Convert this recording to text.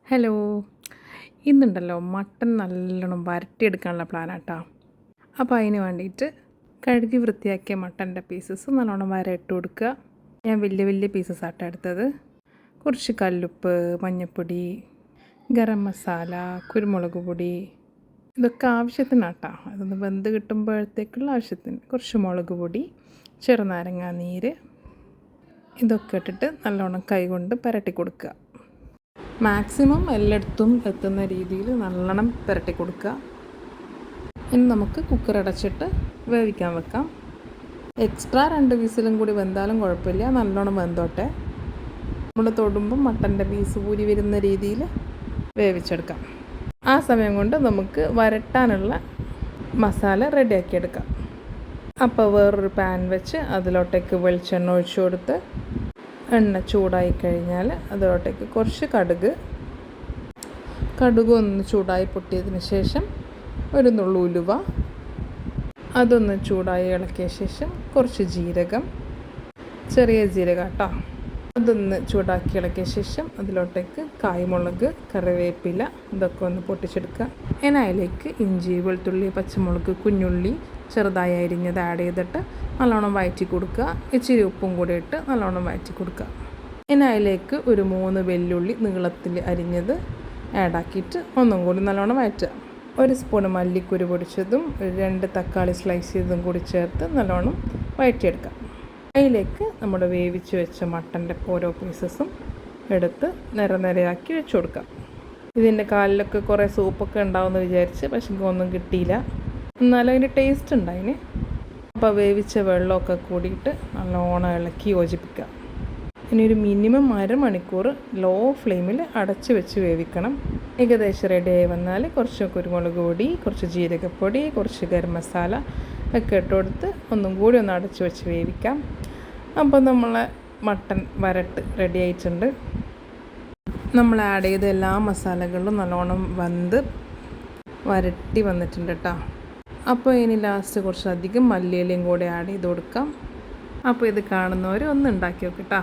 Hello. ഇന്നുണ്ടല്ലോ mutton നല്ലോണം വരട്ടിയെടുക്കാനുള്ള പ്ലാനാട്ടോ. അപ്പോൾ അതിന് വേണ്ടിയിട്ട് കഴുകി വൃത്തിയാക്കിയ മട്ടൻ്റെ പീസസ് നല്ലോണം വരട്ട് കൊടുക്കുക. ഞാൻ വലിയ വലിയ പീസസ് ആട്ടോ എടുത്തത്. കുറച്ച് കല്ലുപ്പ്, മഞ്ഞൾപ്പൊടി, ഗരം മസാല, കുരുമുളക് പൊടി, ഇതൊക്കെ ആവശ്യത്തിനാട്ടോ. അതൊന്ന് വെന്ത് കിട്ടുമ്പോഴത്തേക്കുള്ള ആവശ്യത്തിന് കുറച്ച് മുളക് പൊടി, ചെറുനാരങ്ങ നീര്, ഇതൊക്കെ ഇട്ടിട്ട് നല്ലോണം കൈകൊണ്ട് പുരട്ടി കൊടുക്കുക. മാക്സിമം എല്ലായിടത്തും എത്തുന്ന രീതിയിൽ നല്ലോണം പുരട്ടി കൊടുക്കുക. ഇനി നമുക്ക് കുക്കർ അടച്ചിട്ട് വേവിക്കാൻ വെക്കാം. എക്സ്ട്രാ 2 വിസിലും കൂടി വെന്താലും കുഴപ്പമില്ല, നല്ലോണം വെന്തോട്ടെ. നമ്മൾ തൊടുമ്പം മട്ടൻ്റെ പീസ് ഊരി വരുന്ന രീതിയിൽ വേവിച്ചെടുക്കാം. ആ സമയം കൊണ്ട് നമുക്ക് വരട്ടാനുള്ള മസാല റെഡിയാക്കിയെടുക്കാം. അപ്പോൾ വേറൊരു പാൻ വെച്ച് അതിലോട്ടേക്ക് വെളിച്ചെണ്ണ ഒഴിച്ചു കൊടുത്ത് എണ്ണ ചൂടായി കഴിഞ്ഞാൽ അതിലോട്ടേക്ക് കുറച്ച് കടുക് ഒന്ന് ചൂടായി പൊട്ടിയതിന് ശേഷം ഒരു നുള്ളു ഉലുവ, അതൊന്ന് ചൂടായി ഇളക്കിയ ശേഷം കുറച്ച് ജീരകം, ചെറിയ ജീരകം കേട്ടോ, അതൊന്ന് ചൂടാക്കി ഇളക്കിയ ശേഷം അതിലോട്ടേക്ക് കായ്മുളക്, കറിവേപ്പില, ഇതൊക്കെ ഒന്ന് പൊട്ടിച്ചെടുക്കുക. ഇനി അതിലേക്ക് ഇഞ്ചി, വെളുത്തുള്ളി, പച്ചമുളക്, കുഞ്ഞുള്ളി ചെറുതായി അരിഞ്ഞത് ആഡ് ചെയ്തിട്ട് നല്ലോണം വഴറ്റി കൊടുക്കുക. ഇച്ചിരി ഉപ്പും കൂടി ഇട്ട് നല്ലോണം വഴറ്റി കൊടുക്കുക. ഇനി അതിലേക്ക് ഒരു 3 വെല്ലുള്ളി നീളത്തിൽ അരിഞ്ഞത് ആഡാക്കിയിട്ട് ഒന്നും കൂടി നല്ലോണം വഴറ്റുക. 1 സ്പൂൺ മല്ലിക്കുരു പൊടിച്ചതും 2 തക്കാളി സ്ലൈസ് ചെയ്തതും കൂടി ചേർത്ത് നല്ലോണം വഴറ്റിയെടുക്കാം. അതിലേക്ക് നമ്മുടെ വേവിച്ച് വെച്ച മട്ടൻ്റെ ഓരോ പീസസും എടുത്ത് നിരയാക്കി വെച്ച് കൊടുക്കാം. ഇതിൻ്റെ കാലിലൊക്കെ കുറേ സൂപ്പൊക്കെ ഉണ്ടാവുമെന്ന് വിചാരിച്ച് പക്ഷേ ഒന്നും കിട്ടിയില്ല, എന്നാലും അതിൻ്റെ ടേസ്റ്റ് ഉണ്ടായിന്. അപ്പോൾ വേവിച്ച വെള്ളമൊക്കെ കൂടിയിട്ട് നല്ലോണം ഇളക്കി യോജിപ്പിക്കുക. ഇനി ഒരു മിനിമം 1/2 മണിക്കൂർ ലോ ഫ്ലെയിമിൽ അടച്ച് വെച്ച് വേവിക്കണം. ഏകദേശം റെഡിയായി വന്നാൽ കുറച്ച് കുരുമുളക് പൊടി, കുറച്ച് ജീരകപ്പൊടി, കുറച്ച് ഗരം മസാല ഒക്കെ ഇട്ട് കൊടുത്ത് ഒന്നും കൂടി ഒന്ന് അടച്ച് വെച്ച് വേവിക്കാം. അപ്പോൾ നമ്മളെ മട്ടൺ വരട്ട് റെഡി ആയിട്ടുണ്ട്. നമ്മൾ ആഡ് ചെയ്ത എല്ലാ മസാലകളും നല്ലോണം വെന്ത് വരട്ടി വന്നിട്ടുണ്ട് കേട്ടോ. അപ്പോൾ ഇനി ലാസ്റ്റ് കുറച്ചധികം മല്ലിയിലയും കൂടെ ആഡ് ചെയ്ത് കൊടുക്കാം. അപ്പോൾ ഇത് കാണുന്നവർ ഒന്ന് ഉണ്ടാക്കി നോക്കട്ടോ.